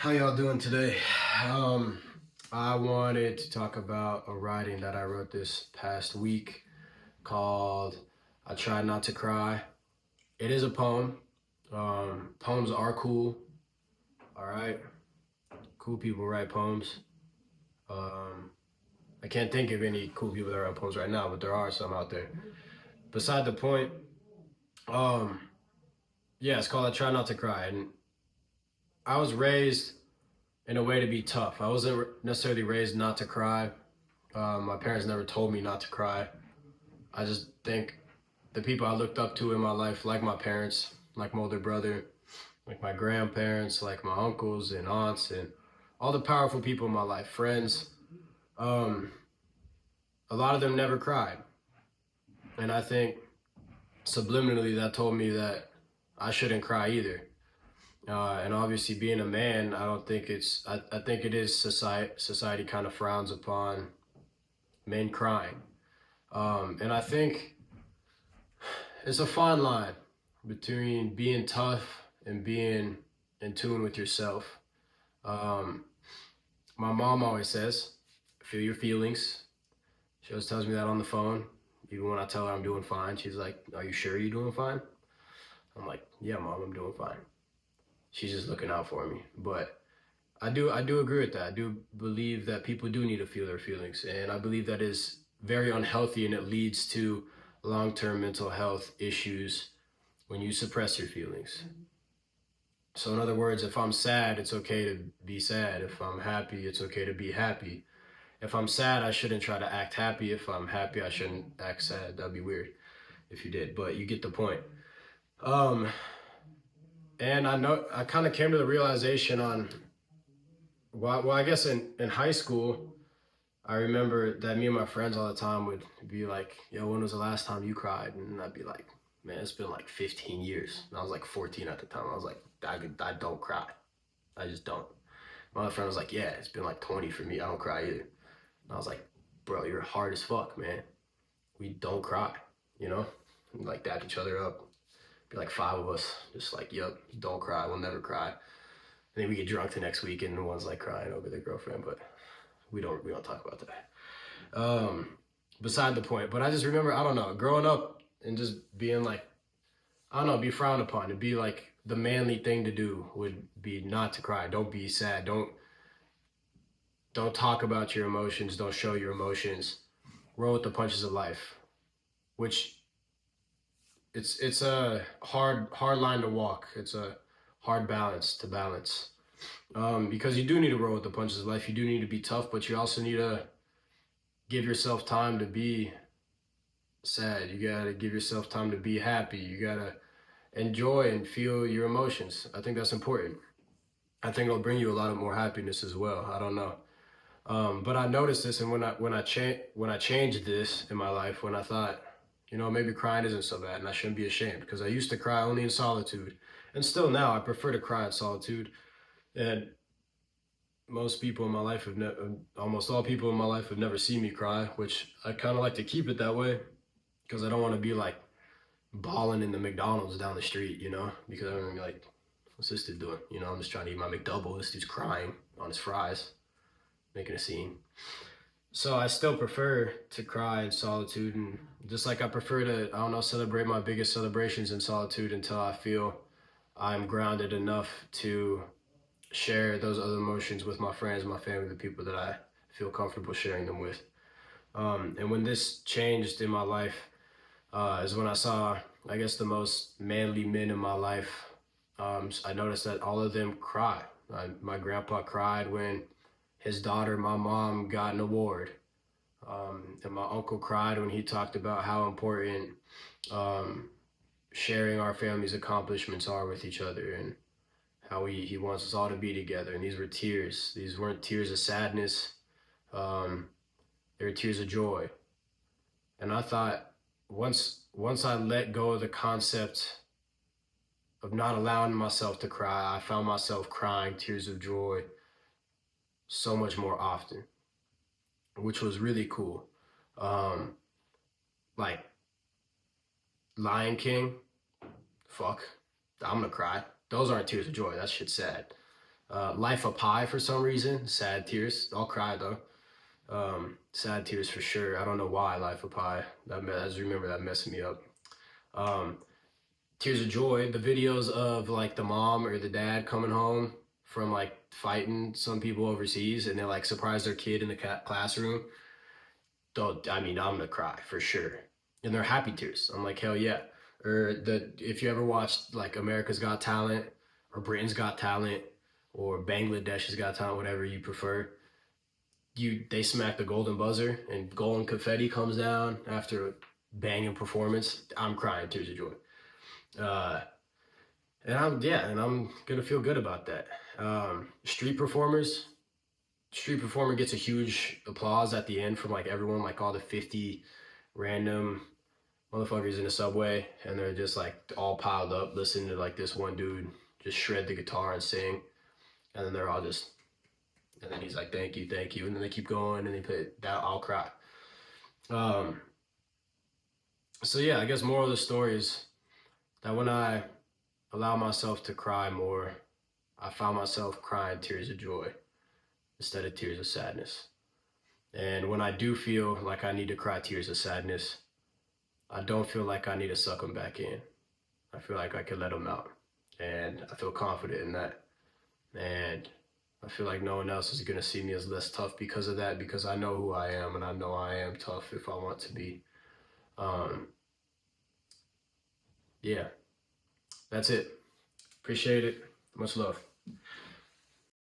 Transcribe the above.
How y'all doing today? I wanted to talk about a writing that I wrote this past week called I Try Not to Cry. It is a poem. Poems are cool. All right. Cool people write poems. Um, I can't think of any cool people that write poems right now, but there are some out there. Beside the point, um, yeah, it's called I Try Not to Cry. And I was raised in a way to be tough. I wasn't necessarily raised not to cry. My parents never told me not to cry. I just think the people I looked up to in my life, like my parents, like my older brother, like my grandparents, like my uncles and aunts, and all the powerful people in my life, friends, um, a lot of them never cried. And I think subliminally that told me that I shouldn't cry either. And obviously, being a man, I don't think I think it is society kind of frowns upon men crying. And I think it's a fine line between being tough and being in tune with yourself. Um, my mom always says, feel your feelings. She always tells me that on the phone. Even when I tell her I'm doing fine, she's like, are you sure you're doing fine? I'm like, yeah, mom, I'm doing fine. She's just looking out for me. But I do agree with that. I do believe that people do need to feel their feelings. And I believe that is very unhealthy and it leads to long-term mental health issues when you suppress your feelings. So in other words, if I'm sad, it's okay to be sad. If I'm happy, it's okay to be happy. If I'm sad, I shouldn't try to act happy. If I'm happy, I shouldn't act sad. That'd be weird if you did, but you get the point. Um, and I know I kind of came to the realization on, well, I guess in high school, I remember that me and my friends all the time would be like, yo, when was the last time you cried? And I'd be like, man, it's been like 15 years. And I was like 14 at the time. I was like, I don't cry. I just don't. My other friend was like, yeah, it's been like 20 for me. I don't cry either. And I was like, bro, you're hard as fuck, man. We don't cry, you know? We'd like dap each other up. Be like five of us, just like, yep, don't cry. We'll never cry. And then we get drunk the next week and one's like crying over their girlfriend, but we don't talk about that. Beside the point. But I just remember, I don't know, growing up and just being like, I don't know, be frowned upon. It'd be like the manly thing to do would be not to cry. Don't be sad. Don't talk about your emotions. Don't show your emotions. Roll with the punches of life. Which it's a hard line to walk. It's a hard balance to balance. Because you do need to roll with the punches of life. You do need to be tough, but you also need to give yourself time to be sad. You gotta give yourself time to be happy. You gotta enjoy and feel your emotions. I think that's important. I think it'll bring you a lot of more happiness as well. I don't know. But I noticed this, and when I changed this in my life, when I thought, maybe crying isn't so bad, and I shouldn't be ashamed, because I used to cry only in solitude, and still now I prefer to cry in solitude. And most people in my life have never, almost all people in my life have never seen me cry, which I kind of like to keep it that way, because I don't want to be like balling in the McDonald's down the street, because I'm gonna be like, what's this dude doing? I'm just trying to eat my McDouble. This dude's crying on his fries, making a scene. So I still prefer to cry in solitude, and just like I prefer to, I don't know, celebrate my biggest celebrations in solitude until I feel I'm grounded enough to share those other emotions with my friends, my family, the people that I feel comfortable sharing them with. And when this changed in my life, is when I saw, I guess, the most manly men in my life. I noticed that all of them cry. My grandpa cried when his daughter, my mom, got an award. And my uncle cried when he talked about how important sharing our family's accomplishments are with each other, and how he wants us all to be together. And these were tears. These weren't tears of sadness. They were tears of joy. And I thought, once I let go of the concept of not allowing myself to cry, I found myself crying tears of joy so much more often, which was really cool. Like Lion King, fuck, I'm gonna cry. Those aren't tears of joy. That shit's sad. Life of Pi for some reason. Sad tears. I'll cry though. Sad tears for sure. I don't know why Life of Pi. I just remember that messing me up. Um, Tears of Joy. The videos of like the mom or the dad coming home from like fighting some people overseas, and they like surprise their kid in the classroom. Don't. I mean, I'm gonna cry for sure. And they're happy tears. I'm like, hell yeah. Or if you ever watched like America's Got Talent or Britain's Got Talent or Bangladesh's Got Talent, whatever you prefer, they smack the golden buzzer and golden confetti comes down after a banging performance. I'm crying tears of joy. And I'm gonna feel good about that. Street performers, street performer gets a huge applause at the end from like everyone, like all the 50 random motherfuckers in the subway, and they're just like all piled up listening to like this one dude just shred the guitar and sing, and then they're all just, and then he's like, thank you, and then they keep going and they play that. I'll cry. So yeah, I guess moral of the story is that when I allow myself to cry more, I found myself crying tears of joy instead of tears of sadness. And when I do feel like I need to cry tears of sadness, I don't feel like I need to suck them back in. I feel like I can let them out. And I feel confident in that. And I feel like no one else is going to see me as less tough because of that, because I know who I am, and I know I am tough if I want to be. Yeah, that's it. Appreciate it. Much love.